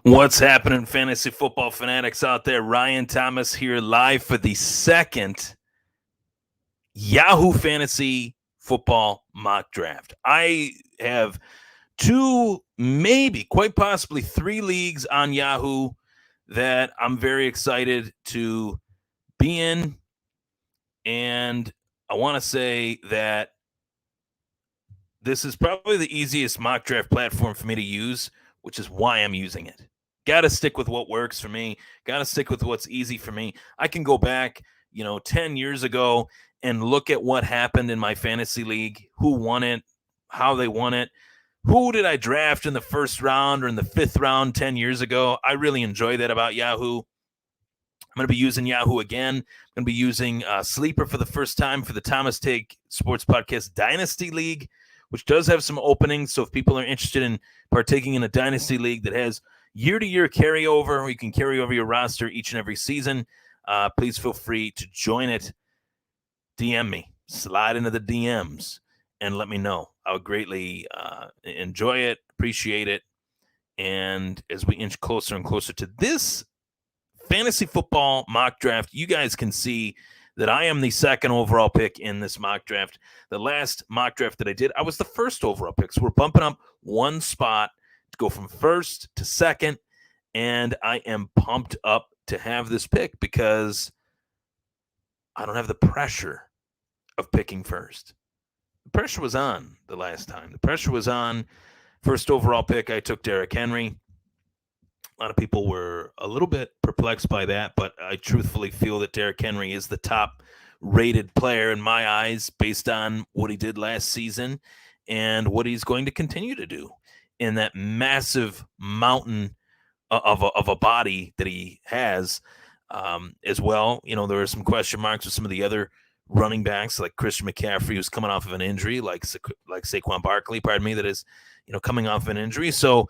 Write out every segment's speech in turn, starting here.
What's happening, fantasy football fanatics out there? Ryan Thomas here, live for the second Yahoo Fantasy Football Mock Draft. I have two, maybe quite possibly three leagues on Yahoo that I'm very excited to be in. And I want to say that this is probably the easiest mock draft platform for me to use, which is why I'm using it. Got to stick with what works for me. Got to stick with what's easy for me. I can go back, 10 years ago and look at what happened in my fantasy league, who won it, how they won it, who did I draft in the first round or in the fifth round 10 years ago. I really enjoy that about Yahoo. I'm going to be using Yahoo again. I'm going to be using Sleeper for the first time for the Thomas Take Sports Podcast Dynasty League, which does have some openings. So if people are interested in partaking in a Dynasty League that has year-to-year carryover, or you can carry over your roster each and every season, please feel free to join it. DM me. Slide into the DMs and let me know. I would greatly enjoy it, appreciate it. And as we inch closer and closer to this fantasy football mock draft, you guys can see that I am the second overall pick in this mock draft. The last mock draft that I did, I was the first overall pick. So we're bumping up one spot to go from first to second. And I am pumped up to have this pick because I don't have the pressure of picking first. The pressure was on the last time. The pressure was on. First overall pick, I took Derrick Henry. A lot of people were a little bit perplexed by that, but I truthfully feel that Derrick Henry is the top-rated player in my eyes based on what he did last season and what he's going to continue to do in that massive mountain of a body that he has as well. There are some question marks with some of the other running backs like Christian McCaffrey, who's coming off of an injury, like Saquon Barkley, that is, coming off of an injury. So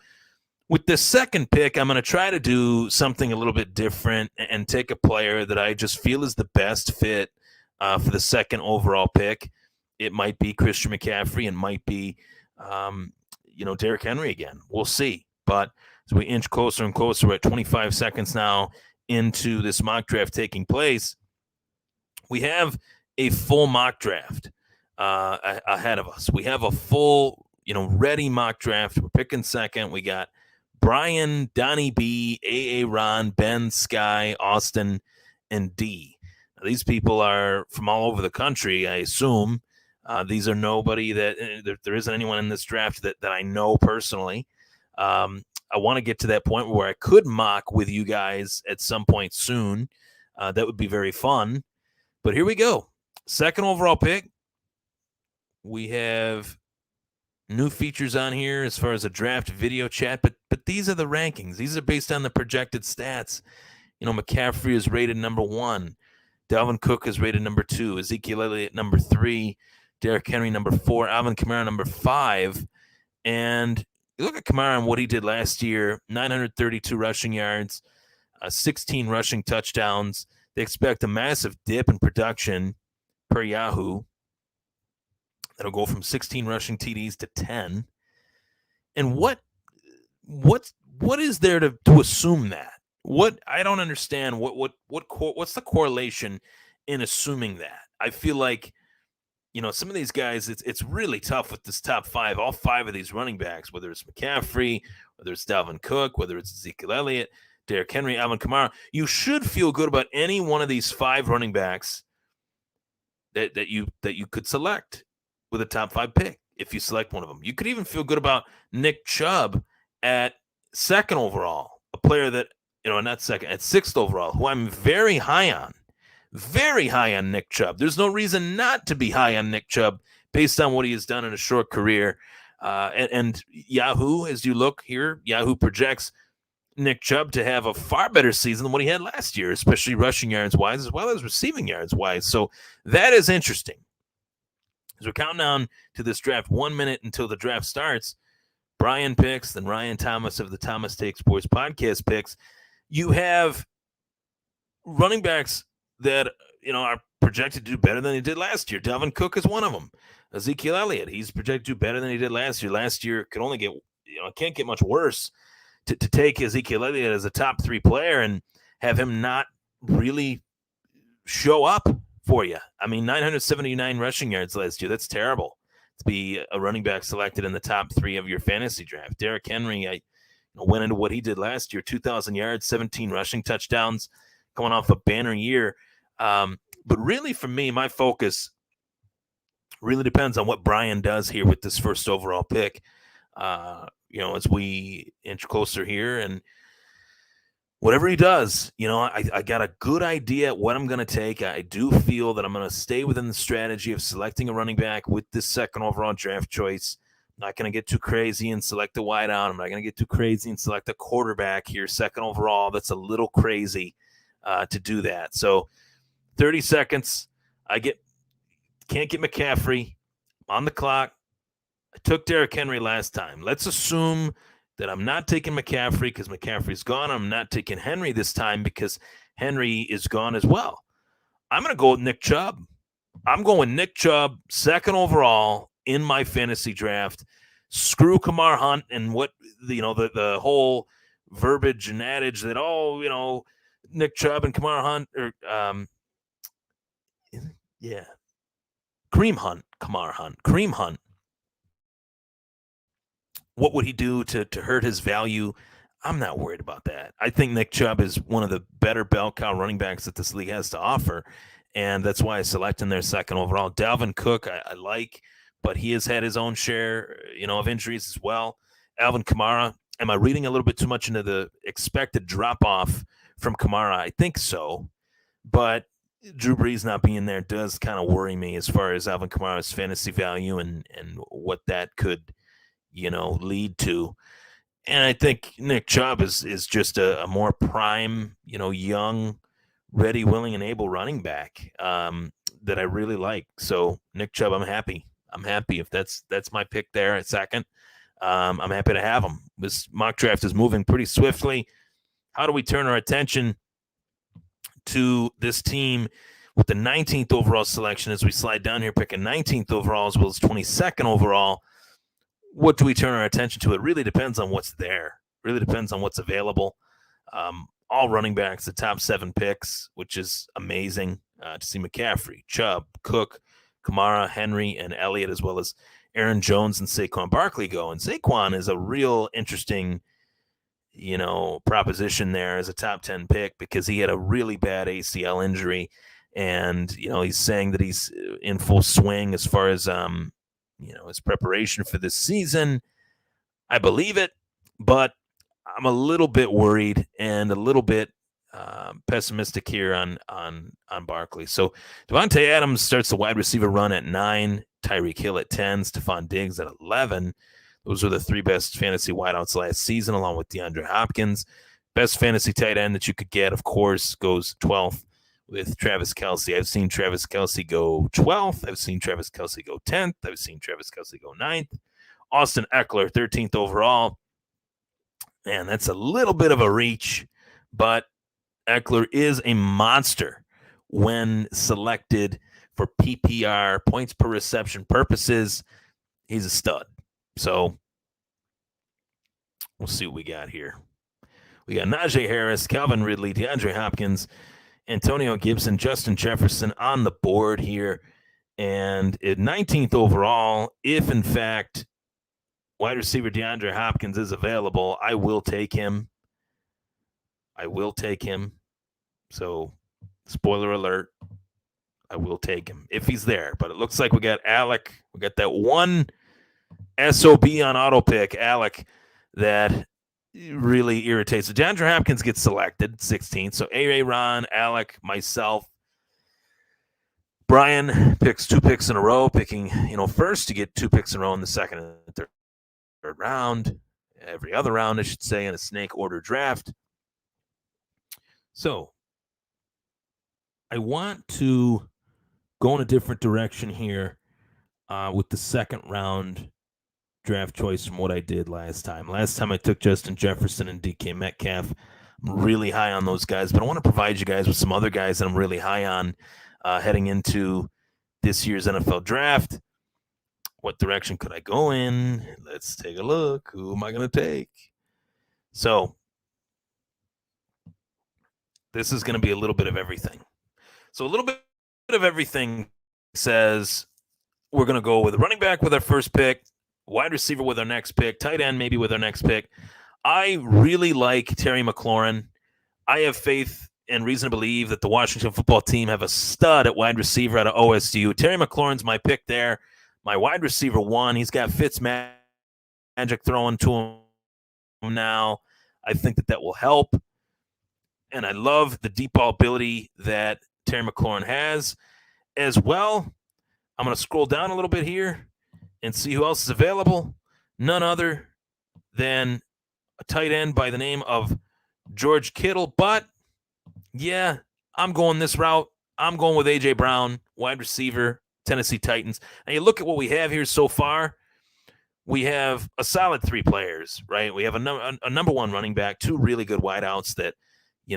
with this second pick, I'm going to try to do something a little bit different and take a player that I just feel is the best fit for the second overall pick. It might be Christian McCaffrey and might be, Derrick Henry again. We'll see. But as we inch closer and closer, we're at 25 seconds now into this mock draft taking place. We have a full mock draft ahead of us. We have a full, ready mock draft. We're picking second. We got Brian, Donnie B, AA Ron, Ben, Sky, Austin, and D. Now, these people are from all over the country, I assume. These are nobody that there isn't anyone in this draft that I know personally. I want to get to that point where I could mock with you guys at some point soon. That would be very fun. But here we go. Second overall pick. We have new features on here as far as a draft video chat, but these are the rankings. These are based on the projected stats. McCaffrey is rated number 1. Dalvin Cook is rated number 2. Ezekiel Elliott number 3. Derrick Henry number 4. Alvin Kamara number 5. And you look at Kamara and what he did last year, 932 rushing yards, 16 rushing touchdowns. They expect a massive dip in production per Yahoo. That'll go from 16 rushing TDs to 10. And what is there to assume that? What I don't understand. What's the correlation in assuming that? I feel like some of these guys, it's really tough with this top 5. All 5 of these running backs, whether it's McCaffrey, whether it's Dalvin Cook, whether it's Ezekiel Elliott, Derrick Henry, Alvin Kamara, you should feel good about any one of these 5 running backs that you could select with a top 5 pick if you select one of them. You could even feel good about Nick Chubb at second overall, a player that, not second, at 6th overall, who I'm very high on. Very high on Nick Chubb. There's no reason not to be high on Nick Chubb based on what he has done in a short career. And Yahoo, as you look here, Yahoo projects Nick Chubb to have a far better season than what he had last year, especially rushing yards wise as well as receiving yards wise. So that is interesting. As we're counting down to this draft, 1 minute until the draft starts, Brian picks, then Ryan Thomas of the Thomas Take Sports Podcast picks. You have running backs that are projected to do better than he did last year. Dalvin Cook is one of them. Ezekiel Elliott, he's projected to do better than he did last year. Last year could only get, it can't get much worse. to take Ezekiel Elliott as a top 3 player and have him not really show up for you. I mean, 979 rushing yards last year. That's terrible to be a running back selected in the top 3 of your fantasy draft. Derrick Henry, I went into what he did last year, 2,000 yards, 17 rushing touchdowns, coming off a banner year. But really, for me, my focus really depends on what Brian does here with this first overall pick. As we inch closer here, and whatever he does, I got a good idea at what I'm going to take. I do feel that I'm going to stay within the strategy of selecting a running back with this second overall draft choice. I'm not going to get too crazy and select a wideout. I'm not going to get too crazy and select a quarterback here, second overall. That's a little crazy to do that. So 30 seconds. Can't get McCaffrey on the clock. I took Derrick Henry last time. Let's assume that I'm not taking McCaffrey because McCaffrey's gone. I'm not taking Henry this time because Henry is gone as well. I'm going to go with Nick Chubb. I'm going with Nick Chubb, second overall in my fantasy draft. Screw Kamar Hunt and what the whole verbiage and adage that Nick Chubb and Kamar Hunt Kareem Hunt. What would he do to hurt his value? I'm not worried about that. I think Nick Chubb is one of the better bell cow running backs that this league has to offer, and that's why I select him there second overall. Dalvin Cook, I like, but he has had his own share, of injuries as well. Alvin Kamara, am I reading a little bit too much into the expected drop-off from Kamara? I think so, but Drew Brees not being there does kind of worry me as far as Alvin Kamara's fantasy value and what that could lead to. And I think Nick Chubb is just a more prime, young, ready, willing, and able running back that I really like. So Nick Chubb, I'm happy. If that's my pick there at second. I'm happy to have him. This mock draft is moving pretty swiftly. How do we turn our attention to this team with the 19th overall selection as we slide down here, picking 19th overall as well as 22nd overall? What do we turn our attention to? It really depends on what's there. Really depends on what's available. All running backs, the top 7 picks, which is amazing to see McCaffrey, Chubb, Cook, Kamara, Henry, and Elliott, as well as Aaron Jones and Saquon Barkley go. And Saquon is a real interesting, proposition there as a top 10 pick because he had a really bad ACL injury. And, he's saying that he's in full swing as far as, his preparation for this season. I believe it, but I'm a little bit worried and a little bit pessimistic here on Barkley. So Devontae Adams starts the wide receiver run at 9, Tyreek Hill at 10, Stephon Diggs at 11. Those were the 3 best fantasy wideouts last season, along with DeAndre Hopkins. Best fantasy tight end that you could get, of course, goes 12th with Travis Kelce. I've seen Travis Kelce go 12th. I've seen Travis Kelce go 10th. I've seen Travis Kelce go 9th. Austin Eckler, 13th overall. Man, that's a little bit of a reach, but Eckler is a monster when selected for PPR, points per reception purposes. He's a stud. So we'll see what we got here. We got Najee Harris, Calvin Ridley, DeAndre Hopkins, Antonio Gibson, Justin Jefferson on the board here. And at 19th overall, if in fact wide receiver DeAndre Hopkins is available, I will take him. So, spoiler alert, I will take him if he's there. But it looks like we got Alec. We got that one SOB on auto pick, Alec, that really irritates. So DeAndre Hopkins gets selected, 16th. So Ron, Alec, myself, Brian picks 2 picks in a row, picking, first to get 2 picks in a row in the second and third round, every other round, I should say, in a snake order draft. So I want to go in a different direction here with the second round draft choice from what I did last time. Last time I took Justin Jefferson and DK Metcalf. I'm really high on those guys, but I want to provide you guys with some other guys that I'm really high on heading into this year's NFL draft. What direction could I go in? Let's take a look. Who am I going to take? So this is going to be a little bit of everything. So a little bit of everything says we're going to go with a running back with our first pick, wide receiver with our next pick, tight end maybe with our next pick. I really like Terry McLaurin. I have faith and reason to believe that the Washington football team have a stud at wide receiver out of OSU. Terry McLaurin's my pick there. My wide receiver one. He's got Fitz magic throwing to him now. I think that will help. And I love the deep ball ability that Terry McLaurin has as well. I'm going to scroll down a little bit here and see who else is available. None other than a tight end by the name of George Kittle. But, yeah, I'm going this route. I'm going with A.J. Brown, wide receiver, Tennessee Titans. And you look at what we have here so far. We have a solid three players, right? We have a number one running back, two really good wideouts that,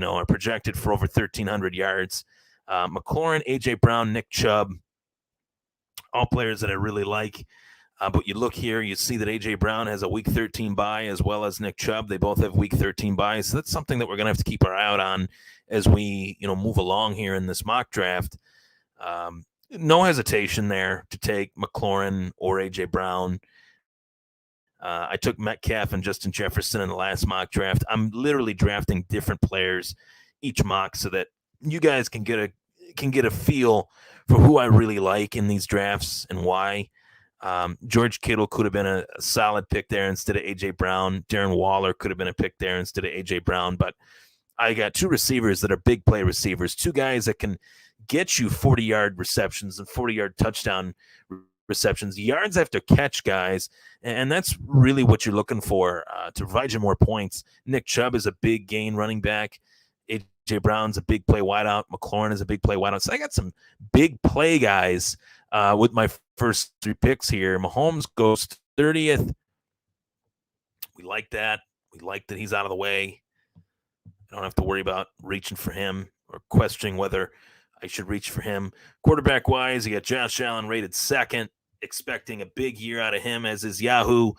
are projected for over 1,300 yards. McLaurin, A.J. Brown, Nick Chubb, all players that I really like. But you look here, you see that A.J. Brown has a Week 13 bye as well as Nick Chubb. They both have Week 13 byes. So that's something that we're going to have to keep our eye out on as we, move along here in this mock draft. No hesitation there to take McLaurin or A.J. Brown. I took Metcalf and Justin Jefferson in the last mock draft. I'm literally drafting different players each mock so that you guys can get a feel for who I really like in these drafts and why. George Kittle could have been a solid pick there instead of A.J. Brown. Darren Waller could have been a pick there instead of A.J. Brown. But I got two receivers that are big play receivers, two guys that can get you 40-yard receptions and 40-yard touchdown receptions, yards after catch guys, and that's really what you're looking for to provide you more points. Nick Chubb is a big gain running back. A.J. Brown's a big play wideout. McLaurin is a big play wideout. So I got some big play guys with my first three picks here. Mahomes goes 30th. We like that. We like that he's out of the way. I don't have to worry about reaching for him or questioning whether I should reach for him. Quarterback-wise, you got Josh Allen rated second, expecting a big year out of him, as is Yahoo.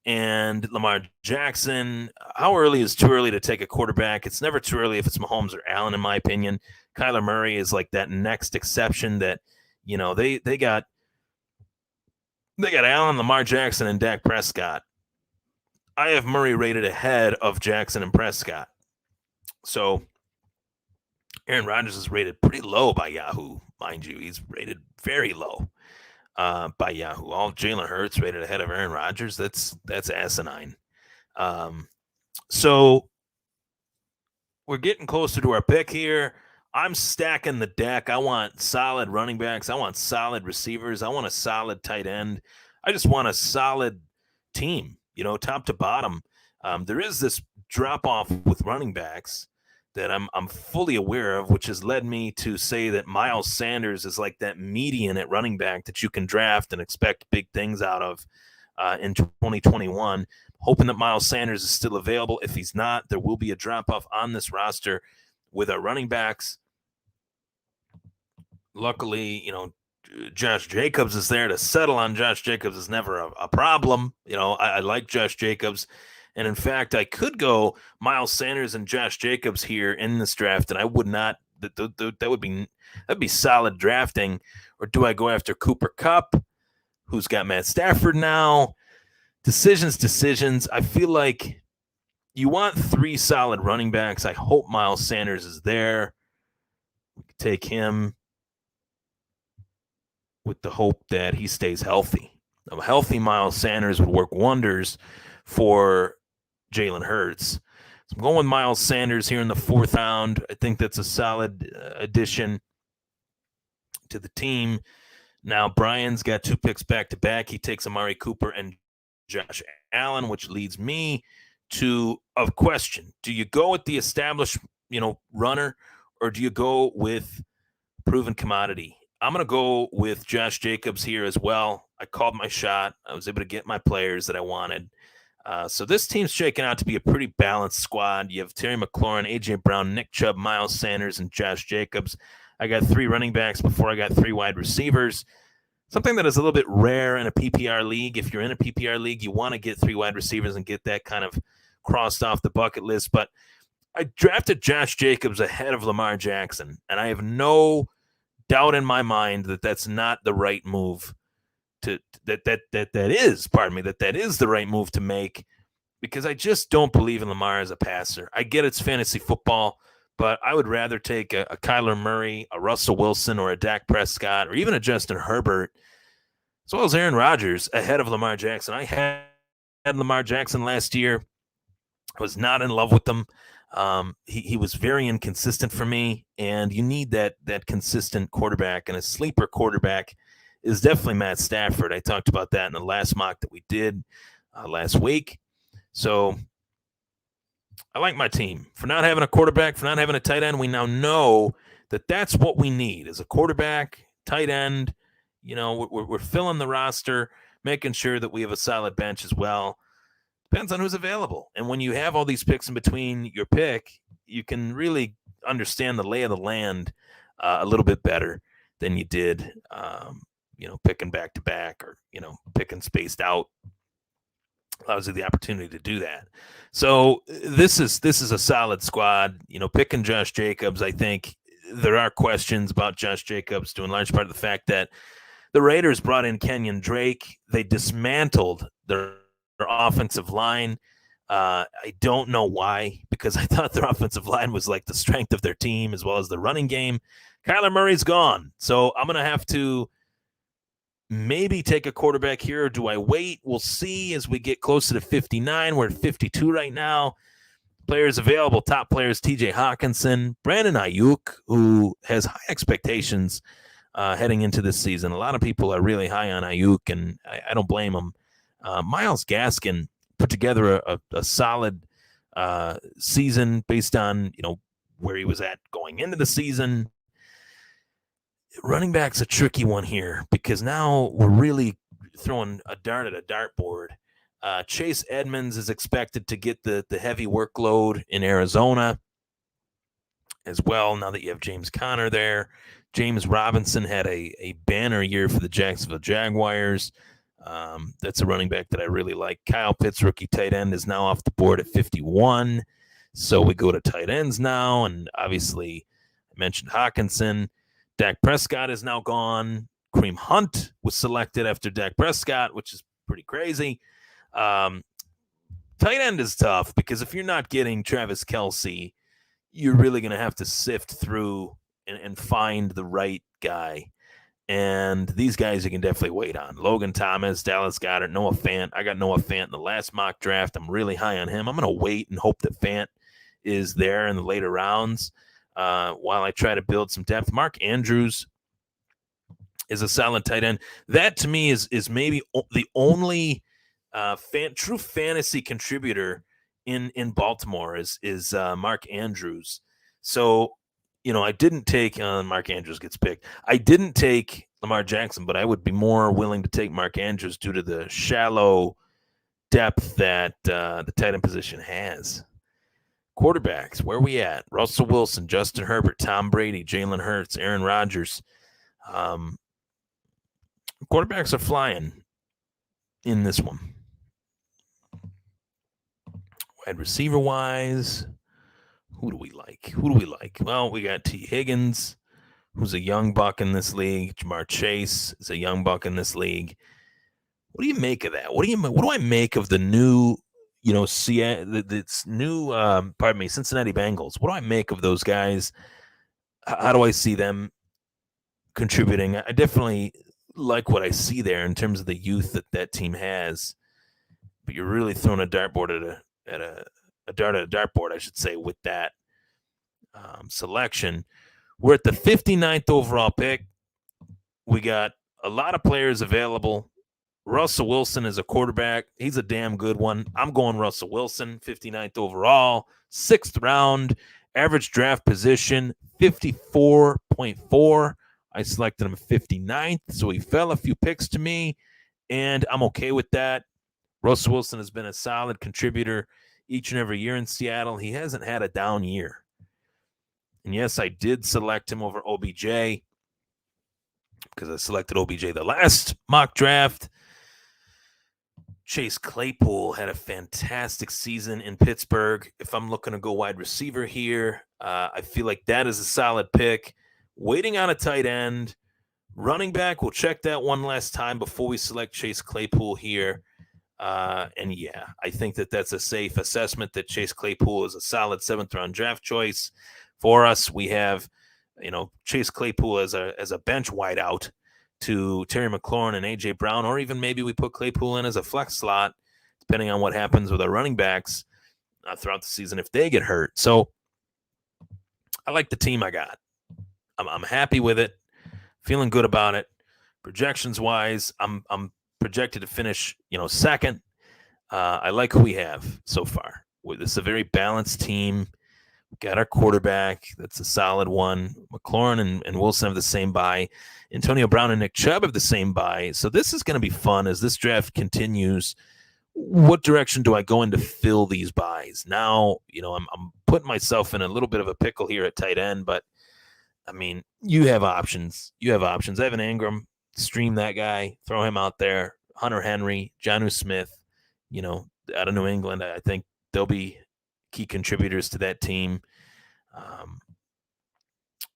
And Lamar Jackson. How early is too early to take a quarterback? It's never too early if it's Mahomes or Allen, in my opinion. Kyler Murray is like that next exception that, they got Allen, Lamar Jackson, and Dak Prescott. I have Murray rated ahead of Jackson and Prescott. So Aaron Rodgers is rated pretty low by Yahoo, mind you. He's rated very low by Yahoo. All Jalen Hurts rated ahead of Aaron Rodgers. That's asinine. So we're getting closer to our pick here. I'm stacking the deck. I want solid running backs. I want solid receivers. I want a solid tight end. I just want a solid team, top to bottom. There is this drop-off with running backs that I'm fully aware of, which has led me to say that Miles Sanders is like that median at running back that you can draft and expect big things out of in 2021. Hoping that Miles Sanders is still available. If he's not, there will be a drop-off on this roster with our running backs. Luckily, Josh Jacobs is there to settle on. Josh Jacobs is never a problem. I like Josh Jacobs. And in fact, I could go Miles Sanders and Josh Jacobs here in this draft, and I would not. That'd be solid drafting. Or do I go after Cooper Kupp, who's got Matt Stafford now? Decisions. I feel like you want three solid running backs. I hope Miles Sanders is there. We could take him with the hope that he stays healthy. A healthy Miles Sanders would work wonders for Jalen Hurts. So I'm going with Miles Sanders here in the fourth round. I think that's a solid addition to the team. Now, Brian's got two picks back-to-back. He takes Amari Cooper and Josh Allen, which leads me to a question. Do you go with the established, runner, or do you go with proven commodity? I'm going to go with Josh Jacobs here as well. I called my shot. I was able to get my players that I wanted. So this team's shaking out to be a pretty balanced squad. You have Terry McLaurin, A.J. Brown, Nick Chubb, Miles Sanders, and Josh Jacobs. I got three running backs before I got three wide receivers. Something that is a little bit rare in a PPR league. If you're in a PPR league, you want to get three wide receivers and get that kind of crossed off the bucket list. But I drafted Josh Jacobs ahead of Lamar Jackson, and I have no doubt in my mind that that's not the right move that is the right move to make, because I just don't believe in Lamar as a passer. I get it's fantasy football, but I would rather take a Kyler Murray, a Russell Wilson, or a Dak Prescott, or even a Justin Herbert, as well as Aaron Rodgers, ahead of Lamar Jackson. I had Lamar Jackson last year. I was not in love with him. He was very inconsistent for me, and you need that consistent quarterback, and a sleeper quarterback is definitely Matt Stafford. I talked about that in the last mock that we did last week. So I like my team. For not having a quarterback, for not having a tight end, we now know that that's what we need is a quarterback, tight end. You know, we're filling the roster, making sure that we have a solid bench as well. Depends on who's available. And when you have all these picks in between your pick, you can really understand the lay of the land a little bit better than you did, picking back to back or, picking spaced out. Allows you the opportunity to do that. So this is a solid squad. Picking Josh Jacobs, I think there are questions about Josh Jacobs due in large part of the fact that the Raiders brought in Kenyon Drake. They dismantled their offensive line. I don't know why, because I thought their offensive line was like the strength of their team as well as the running game. Kyler Murray's gone. So I'm going to have to maybe take a quarterback here, or do I wait? We'll see as we get closer to 59. We're at 52 right now. Players available, top players, TJ Hawkinson, Brandon Ayuk, who has high expectations heading into this season. A lot of people are really high on Ayuk, and I don't blame them. Myles Gaskin put together a solid season based on, where he was at going into the season. Running back's a tricky one here because now we're really throwing a dart at a dartboard. Chase Edmonds is expected to get the heavy workload in Arizona as well, now that you have James Conner there. James Robinson had a banner year for the Jacksonville Jaguars. That's a running back that I really like. Kyle Pitts, rookie tight end, is now off the board at 51. So we go to tight ends now, and obviously I mentioned Hawkinson. Dak Prescott is now gone. Kareem Hunt was selected after Dak Prescott, which is pretty crazy. Tight end is tough because if you're not getting Travis Kelce, you're really going to have to sift through and find the right guy. And these guys you can definitely wait on. Logan Thomas, Dallas Goedert, Noah Fant. I got Noah Fant in the last mock draft. I'm really high on him. I'm going to wait and hope that Fant is there in the later rounds while I try to build some depth. Mark Andrews is a solid tight end. That to me is maybe the only true fantasy contributor in Baltimore is Mark Andrews. So, I didn't take Mark Andrews gets picked. I didn't take Lamar Jackson, but I would be more willing to take Mark Andrews due to the shallow depth that the tight end position has. Quarterbacks, where are we at? Russell Wilson, Justin Herbert, Tom Brady, Jalen Hurts, Aaron Rodgers. Quarterbacks are flying in this one. Wide receiver-wise, who do we like? Well, we got T. Higgins, who's a young buck in this league. Jamar Chase is a young buck in this league. What do you make of that? What do I make of the new, Cincinnati Bengals? What do I make of those guys? How do I see them contributing? I definitely like what I see there in terms of the youth that team has. But you're really throwing a dartboard at a dartboard, I should say, with that selection. We're at the 59th overall pick. We got a lot of players available. Russell Wilson is a quarterback. He's a damn good one. I'm going Russell Wilson, 59th overall, 6th round, average draft position, 54.4. I selected him 59th, so he fell a few picks to me, and I'm okay with that. Russell Wilson has been a solid contributor each and every year in Seattle. He hasn't had a down year. And yes, I did select him over OBJ because I selected OBJ the last mock draft. Chase Claypool had a fantastic season in Pittsburgh. If I'm looking to go wide receiver here, I feel like that is a solid pick. Waiting on a tight end. Running back, we'll check that one last time before we select Chase Claypool here. And yeah, I think that that's a safe assessment that Chase Claypool is a solid 7th-round draft choice for us. We have, Chase Claypool as a bench wideout to Terry McLaurin and A.J. Brown, or even maybe we put Claypool in as a flex slot, depending on what happens with our running backs throughout the season if they get hurt. So I like the team I got. I'm happy with it, feeling good about it. Projections-wise, I'm projected to finish, second. I like who we have so far. This is a very balanced team. Got our quarterback. That's a solid one. McLaurin and Wilson have the same bye. Antonio Brown and Nick Chubb have the same bye. So this is going to be fun as this draft continues. What direction do I go in to fill these buys? Now, I'm putting myself in a little bit of a pickle here at tight end, but I mean, you have options. Evan Ingram, stream that guy, throw him out there. Hunter Henry, Jonnu Smith, out of New England. I think they'll be key contributors to that team.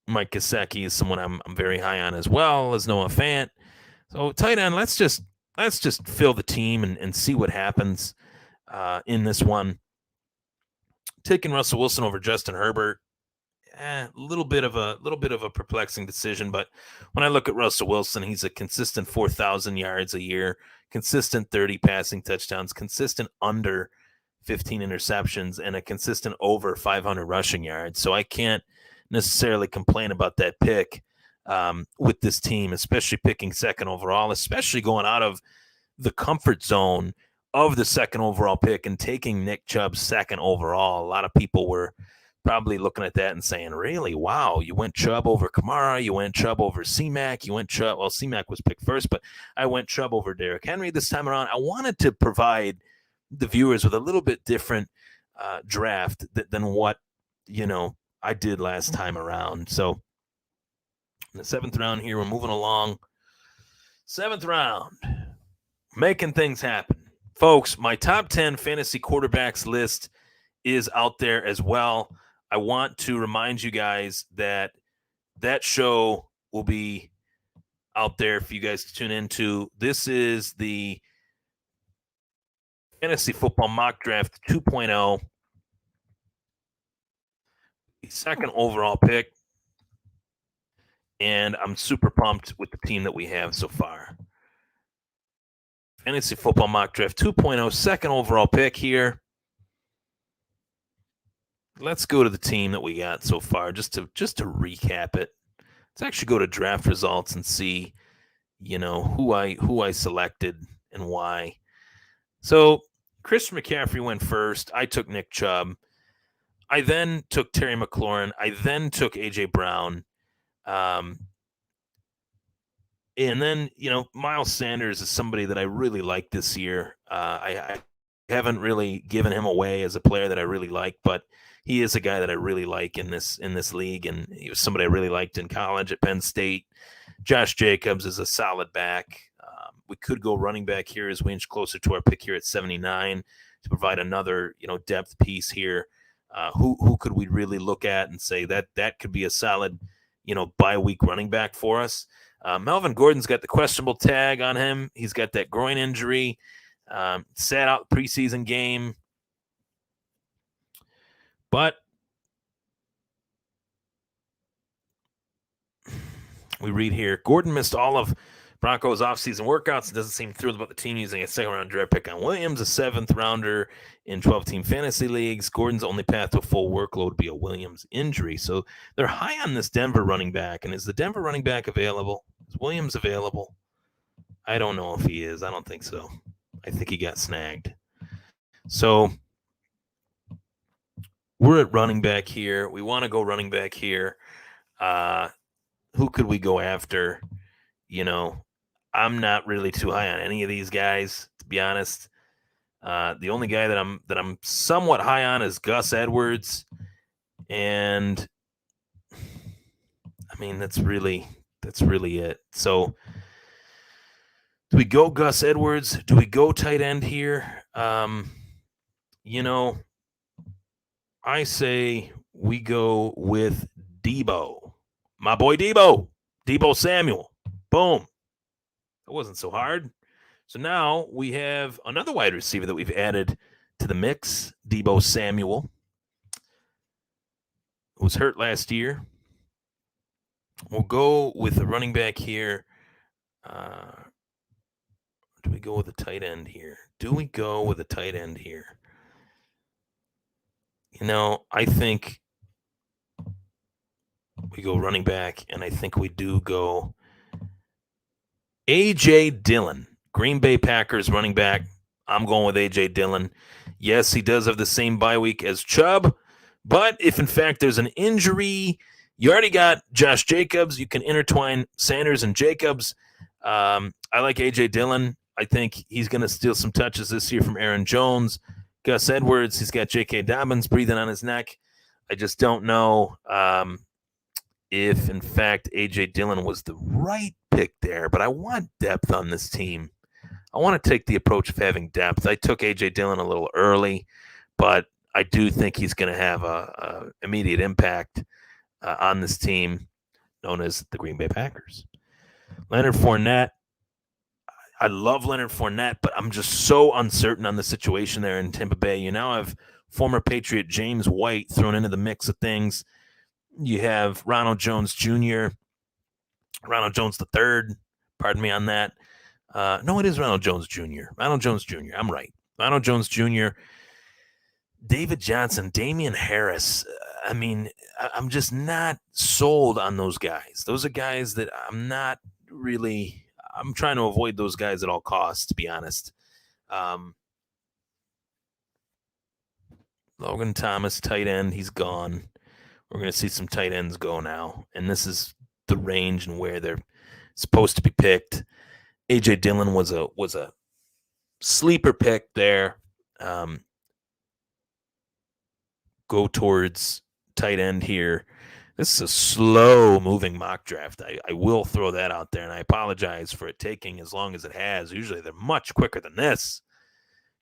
Mike Gesicki is someone I'm very high on as well as Noah Fant. So tight end, let's just fill the team and see what happens in this one. Taking Russell Wilson over Justin Herbert, a little bit of a perplexing decision. But when I look at Russell Wilson, he's a consistent 4,000 yards a year, consistent 30 passing touchdowns, consistent under 15 interceptions, and a consistent over 500 rushing yards. So I can't necessarily complain about that pick with this team, especially picking second overall, especially going out of the comfort zone of the second overall pick and taking Nick Chubb second overall. A lot of people were probably looking at that and saying, really, wow, you went Chubb over Kamara, you went Chubb over C-Mac, C-Mac was picked first, but I went Chubb over Derrick Henry this time around. I wanted to provide the viewers with a little bit different draft than what, I did last time around. So in the 7th round here, we're moving along. 7th round, making things happen. Folks, my top 10 fantasy quarterbacks list is out there as well. I want to remind you guys that show will be out there for you guys to tune into. This is the Fantasy Football Mock Draft 2.0. The second overall pick. And I'm super pumped with the team that we have so far. Fantasy Football Mock Draft 2.0, second overall pick here. Let's go to the team that we got so far, just to recap it. Let's actually go to draft results and see, who I selected and why. So Christian McCaffrey went first. I took Nick Chubb. I then took Terry McLaurin. I then took A.J. Brown. And then, Miles Sanders is somebody that I really like this year. I haven't really given him away as a player that I really like, but he is a guy that I really like in this league, and he was somebody I really liked in college at Penn State. Josh Jacobs is a solid back. We could go running back here as we inch closer to our pick here at 79 to provide another, depth piece here. Who could we really look at and say that could be a solid, bye-week running back for us? Melvin Gordon's got the questionable tag on him. He's got that groin injury. Sat out the preseason game. But we read here, Gordon missed all of Broncos offseason workouts. Doesn't seem thrilled about the team using a second-round draft pick on Williams, a 7th-rounder in 12-team fantasy leagues. Gordon's only path to a full workload would be a Williams injury. So they're high on this Denver running back. And is the Denver running back available? Is Williams available? I don't know if he is. I don't think so. I think he got snagged. So we're at running back here. We want to go running back here. Who could we go after? I'm not really too high on any of these guys, to be honest. The only guy that I'm somewhat high on is Gus Edwards, and I mean that's really it. So Do we go Gus Edwards? Do we go tight end here? You know, I say we go with Debo. My boy Debo Samuel. Boom. That wasn't so hard. So now we have another wide receiver that we've added to the mix, Debo Samuel, who was hurt last year. We'll go with the running back here. Do we go with a tight end here? I think we go running back, and I think we do go A.J. Dillon, Green Bay Packers running back. I'm going with A.J. Dillon. Yes, he does have the same bye week as Chubb, but if in fact there's an injury, you already got Josh Jacobs. You can intertwine Sanders and Jacobs. I like A.J. Dillon. I think he's going to steal some touches this year from Aaron Jones. Gus Edwards, he's got J.K. Dobbins breathing on his neck. I just don't know if, in fact, A.J. Dillon was the right pick there, but I want depth on this team. I want to take the approach of having depth. I took A.J. Dillon a little early, but I do think he's going to have a immediate impact on this team known as the Green Bay Packers. Leonard Fournette. I love Leonard Fournette, but I'm just so uncertain on the situation there in Tampa Bay. You now have former Patriot James White thrown into the mix of things. You have Ronald Jones Jr., Ronald Jones III, pardon me on that. No, it is Ronald Jones Jr. Ronald Jones Jr., I'm right. Ronald Jones Jr., David Johnson, Damian Harris. I'm just not sold on those guys. Those are guys that I'm trying to avoid those guys at all costs, to be honest. Logan Thomas, tight end, he's gone. We're going to see some tight ends go now, and this is the range and where they're supposed to be picked. A.J. Dillon was a sleeper pick there. Go towards tight end here. This is a slow-moving mock draft. I will throw that out there, and I apologize for it taking as long as it has. Usually they're much quicker than this.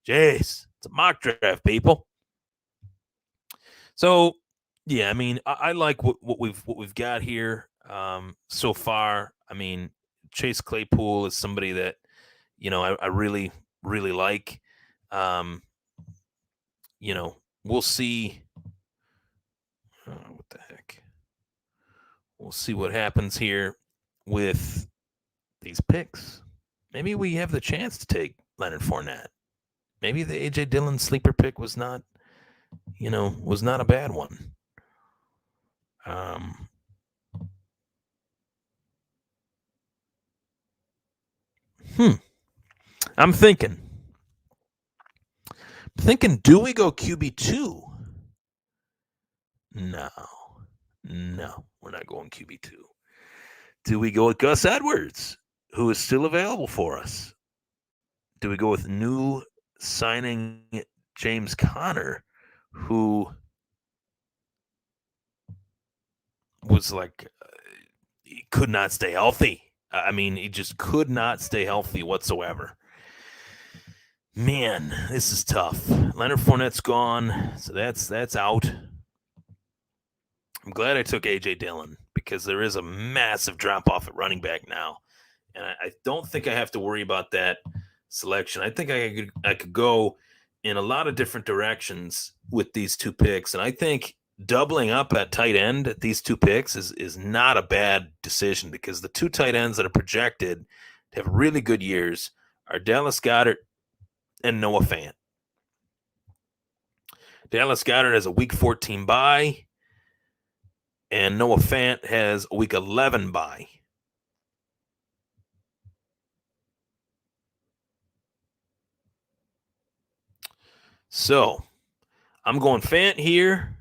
Jeez, it's a mock draft, people. So, yeah, I like what we've got here so far. Chase Claypool is somebody that I really really like. We'll see. What the heck? We'll see what happens here with these picks. Maybe we have the chance to take Leonard Fournette. Maybe the A.J. Dillon sleeper pick was not a bad one. I'm thinking, do we go QB2? No, we're not going QB2. Do we go with Gus Edwards, who is still available for us? Do we go with new signing James Conner, who was he could not stay healthy? He just could not stay healthy whatsoever. Man, this is tough. Leonard Fournette's gone, so that's out. I'm glad I took A.J. Dillon because there is a massive drop-off at running back now, and I don't think I have to worry about that selection. I think I could go in a lot of different directions with these two picks, and I think doubling up at tight end at these two picks is not a bad decision because the two tight ends that are projected to have really good years are Dallas Goedert and Noah Fant. Dallas Goedert has a week 14 bye, and Noah Fant has a week 11 bye. So I'm going Fant here,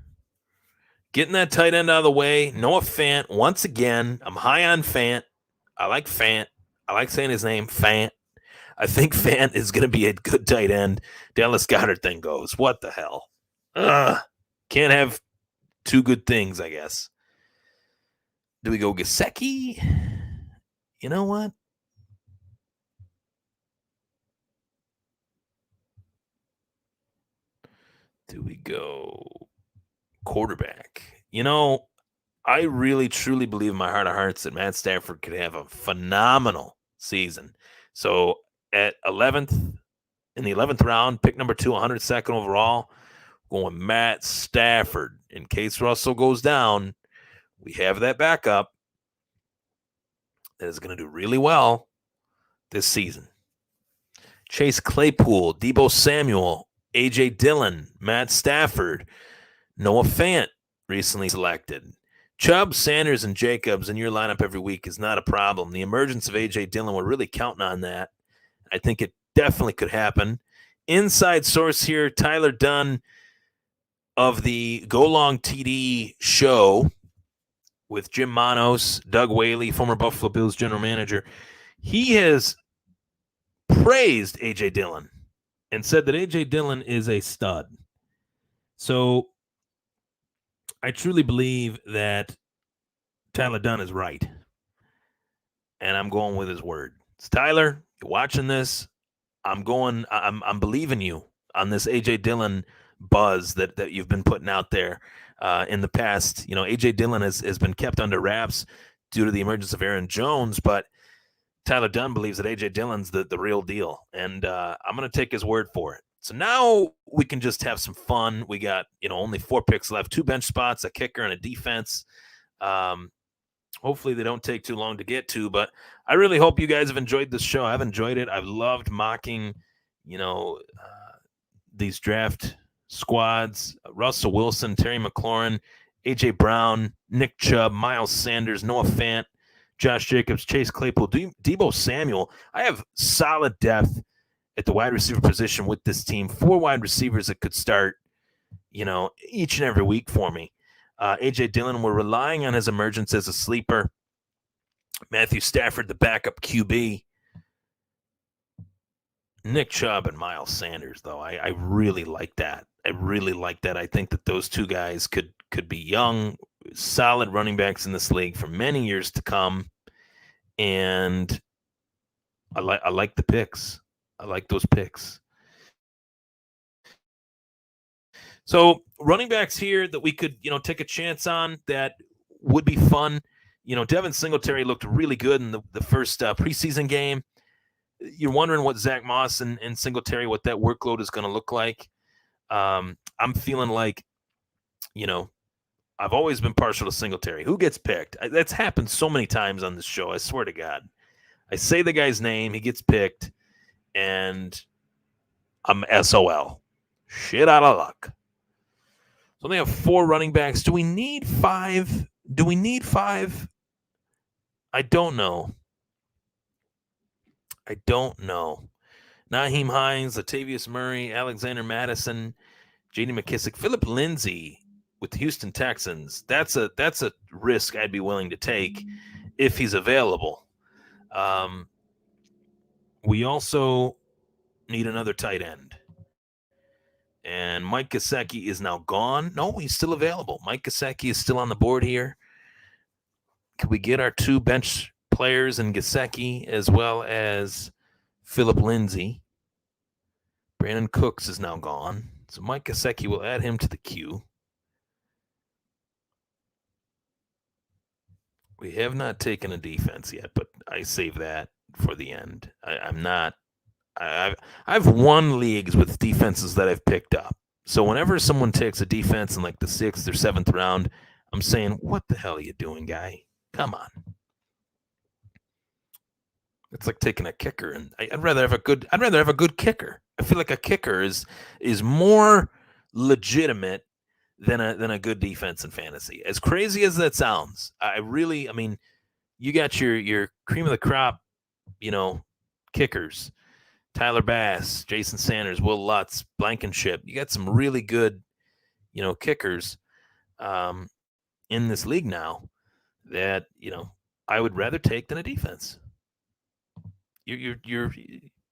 getting that tight end out of the way. Noah Fant, once again, I'm high on Fant. I like Fant. I like saying his name, Fant. I think Fant is going to be a good tight end. Dallas Goedert then goes. What the hell? Can't have two good things, I guess. Do we go Gesicki? You know what? do we go? Quarterback. I really truly believe in my heart of hearts that Matt Stafford could have a phenomenal season. So at 11th, in the 11th round, pick number 2, 102nd overall, going Matt Stafford. In case Russell goes down, we have that backup that is going to do really well this season. Chase Claypool, Deebo Samuel, A.J. Dillon, Matt Stafford, Noah Fant recently selected. Chubb, Sanders, and Jacobs in your lineup every week is not a problem. The emergence of A.J. Dillon, we're really counting on that. I think it definitely could happen. Inside source here, Tyler Dunn of the Go Long TD show with Jim Manos, Doug Whaley, former Buffalo Bills general manager. He has praised A.J. Dillon and said that A.J. Dillon is a stud. So I truly believe that Tyler Dunn is right. And I'm going with his word. So Tyler, you're watching this. I'm believing you on this A.J. Dillon buzz that you've been putting out there in the past. A.J. Dillon has been kept under wraps due to the emergence of Aaron Jones, but Tyler Dunn believes that A.J. Dillon's the real deal, and I'm going to take his word for it. So now we can just have some fun. We got, only 4 picks left, 2 bench spots, a kicker, and a defense. Hopefully they don't take too long to get to, but I really hope you guys have enjoyed this show. I've enjoyed it. I've loved mocking, these draft squads. Russell Wilson, Terry McLaurin, A.J. Brown, Nick Chubb, Miles Sanders, Noah Fant, Josh Jacobs, Chase Claypool, Deebo Samuel. I have solid depth at the wide receiver position with this team. 4 wide receivers that could start, each and every week for me. A.J. Dillon, we're relying on his emergence as a sleeper. Matthew Stafford, the backup QB. Nick Chubb and Miles Sanders, though, I really like that. I think that those 2 guys could be young, solid running backs in this league for many years to come. And I like the picks. I like those picks. So running backs here that we could, take a chance on that would be fun. Devin Singletary looked really good in the first preseason game. You're wondering what Zach Moss and Singletary, what that workload is going to look like. I'm feeling like, I've always been partial to Singletary. Who gets picked? That's happened so many times on this show. I swear to God. I say the guy's name, he gets picked, and I'm SOL. Shit out of luck. So they have 4 running backs. Do we need 5? I don't know. Naheem Hines, Latavius Murray, Alexander Madison, J.D. McKissick, Philip Lindsay with the Houston Texans. That's a risk I'd be willing to take if he's available. We also need another tight end. And Mike Gesicki is now gone. No, he's still available. Mike Gesicki is still on the board here. Could we get our 2 bench players in Gesicki as well as Philip Lindsay? Brandon Cooks is now gone. So Mike Gesicki will add him to the queue. We have not taken a defense yet, but I save that for the end. I've won leagues with defenses that I've picked up. So whenever someone takes a defense in like the 6th or 7th round, I'm saying, what the hell are you doing, guy? Come on. It's like taking a kicker, and I'd rather have a good kicker. I feel like a kicker is more legitimate than a good defense in fantasy. As crazy as that sounds, you got your cream of the crop, kickers. Tyler Bass, Jason Sanders, Will Lutz, Blankenship. You got some really good, kickers in this league now that, I would rather take than a defense. You're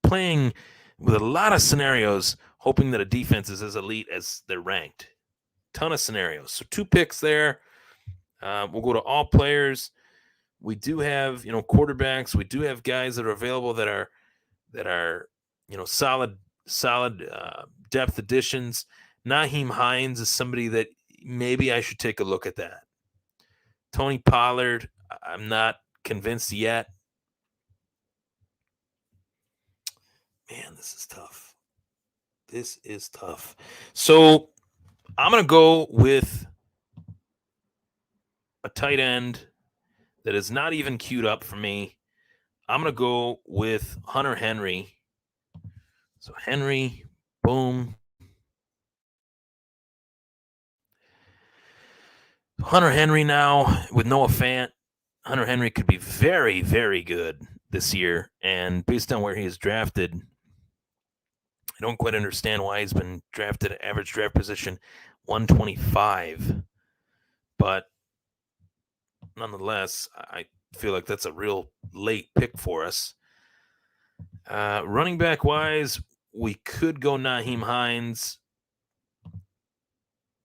playing with a lot of scenarios, hoping that a defense is as elite as they're ranked. Ton of scenarios. So 2 picks there. We'll go to all players. We do have, quarterbacks. We do have guys that are available that are solid depth additions. Nyheim Hines is somebody that maybe I should take a look at that. Tony Pollard, I'm not convinced yet. Man, this is tough. This is tough. So I'm going to go with a tight end that is not even queued up for me. I'm going to go with Hunter Henry. So Henry, boom. Hunter Henry now with Noah Fant. Hunter Henry could be very, very good this year. And based on where he is drafted, I don't quite understand why he's been drafted at average draft position 125. But nonetheless, I feel like that's a real late pick for us. Running back wise, we could go Nyheim Hines.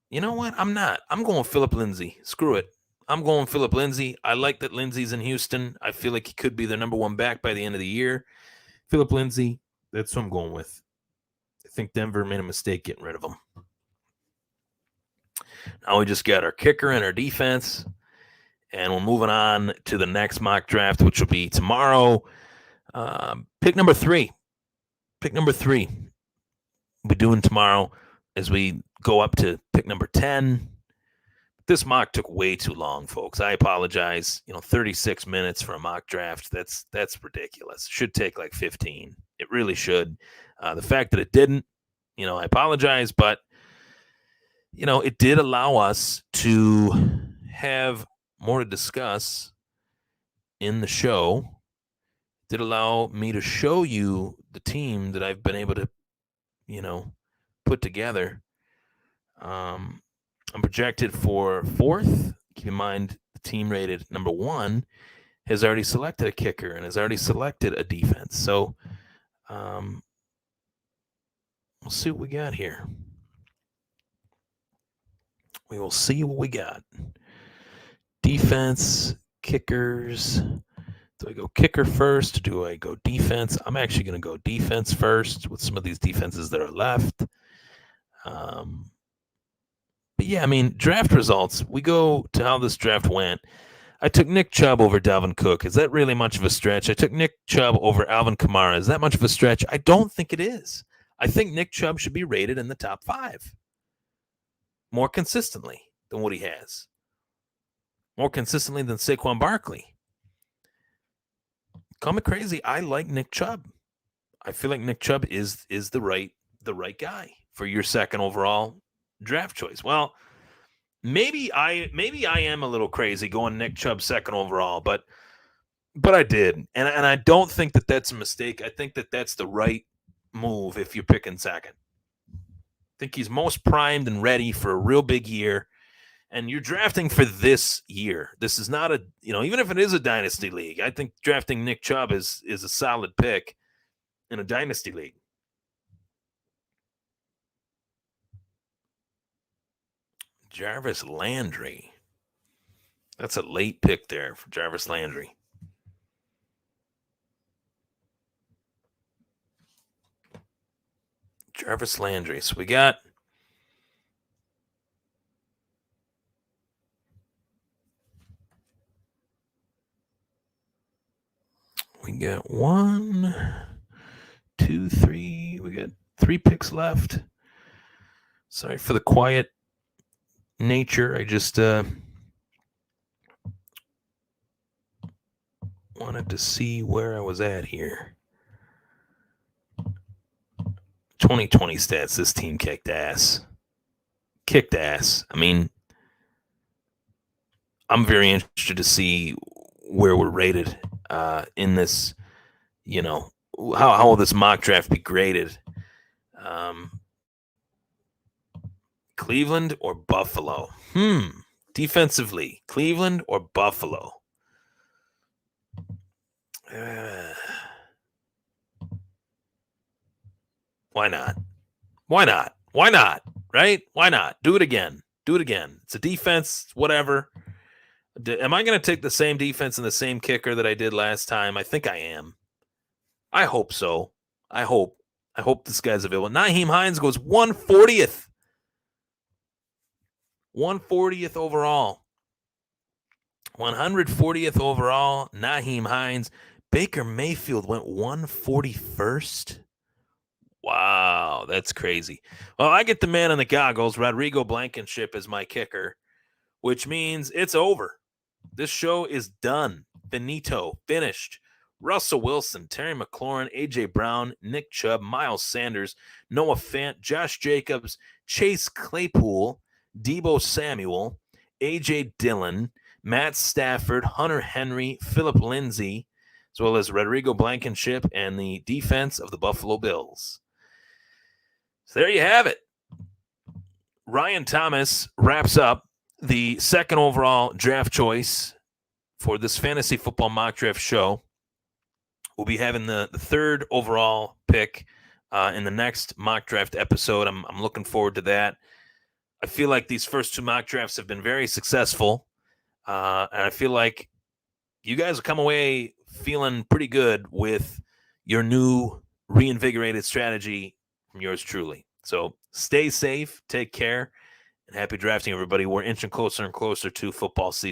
You know what? I'm not. I'm going Phillip Lindsay. Screw it. I'm going Phillip Lindsay. I like that Lindsay's in Houston. I feel like he could be their number one back by the end of the year. Phillip Lindsay, that's what I'm going with. I think Denver made a mistake getting rid of him. Now we just got our kicker and our defense. And we're moving on to the next mock draft, which will be tomorrow. Pick number 3. Pick number 3. We'll be doing tomorrow as we go up to pick number 10. This mock took way too long, folks. I apologize. 36 minutes for a mock draft. That's ridiculous. It should take like 15. It really should. The fact that it didn't, I apologize, but it did allow us to have more to discuss in the show. It did allow me to show you the team that I've been able to, put together. I'm projected for 4th. Keep in mind, the team rated number 1 has already selected a kicker and has already selected a defense. So we'll see what we got here. We will see what we got. Defense, kickers. Do I go kicker first? Do I go defense? I'm actually going to go defense first with some of these defenses that are left. But yeah, draft results. We go to how this draft went. I took Nick Chubb over Dalvin Cook. Is that really much of a stretch? I took Nick Chubb over Alvin Kamara. Is that much of a stretch? I don't think it is. I think Nick Chubb should be rated in the top 5 more consistently than what he has. More consistently than Saquon Barkley. Call me crazy. I like Nick Chubb. I feel like Nick Chubb is the right guy for your second overall draft choice. Well, maybe I am a little crazy going Nick Chubb second overall, but I did, and I don't think that that's a mistake. I think that that's the right move if you're picking second. I think he's most primed and ready for a real big year. And you're drafting for this year. This is not even if it is a dynasty league, I think drafting Nick Chubb is a solid pick in a dynasty league. Jarvis Landry. That's a late pick there for Jarvis Landry. Jarvis Landry. So we got We got 1, 2, 3. We got 3 picks left. Sorry for the quiet nature. I just wanted to see where I was at here. 2020 stats. This team kicked ass. Kicked ass. I'm very interested to see where we're rated in this, how will this mock draft be graded? Cleveland or Buffalo? Defensively, Cleveland or Buffalo? Why not? Why not? Why not? Right? Why not? Do it again. Do it again. It's a defense, whatever. Am I going to take the same defense and the same kicker that I did last time? I think I am. I hope so. I hope this guy's available. Nyheim Hines goes 140th. 140th overall. 140th overall, Nyheim Hines. Baker Mayfield went 141st. Wow, that's crazy. Well, I get the man in the goggles. Rodrigo Blankenship is my kicker, which means it's over. This show is done. Finito. Finished. Russell Wilson, Terry McLaurin, A.J. Brown, Nick Chubb, Miles Sanders, Noah Fant, Josh Jacobs, Chase Claypool, Deebo Samuel, A.J. Dillon, Matt Stafford, Hunter Henry, Philip Lindsay, as well as Rodrigo Blankenship and the defense of the Buffalo Bills. So there you have it. Ryan Thomas wraps up the second overall draft choice for this fantasy football mock draft show. We'll be having the third overall pick in the next mock draft episode. I'm looking forward to that. I feel like these first two mock drafts have been very successful. And I feel like you guys will come away feeling pretty good with your new reinvigorated strategy from yours truly. So stay safe, take care, and happy drafting, everybody. We're inching closer and closer to football season.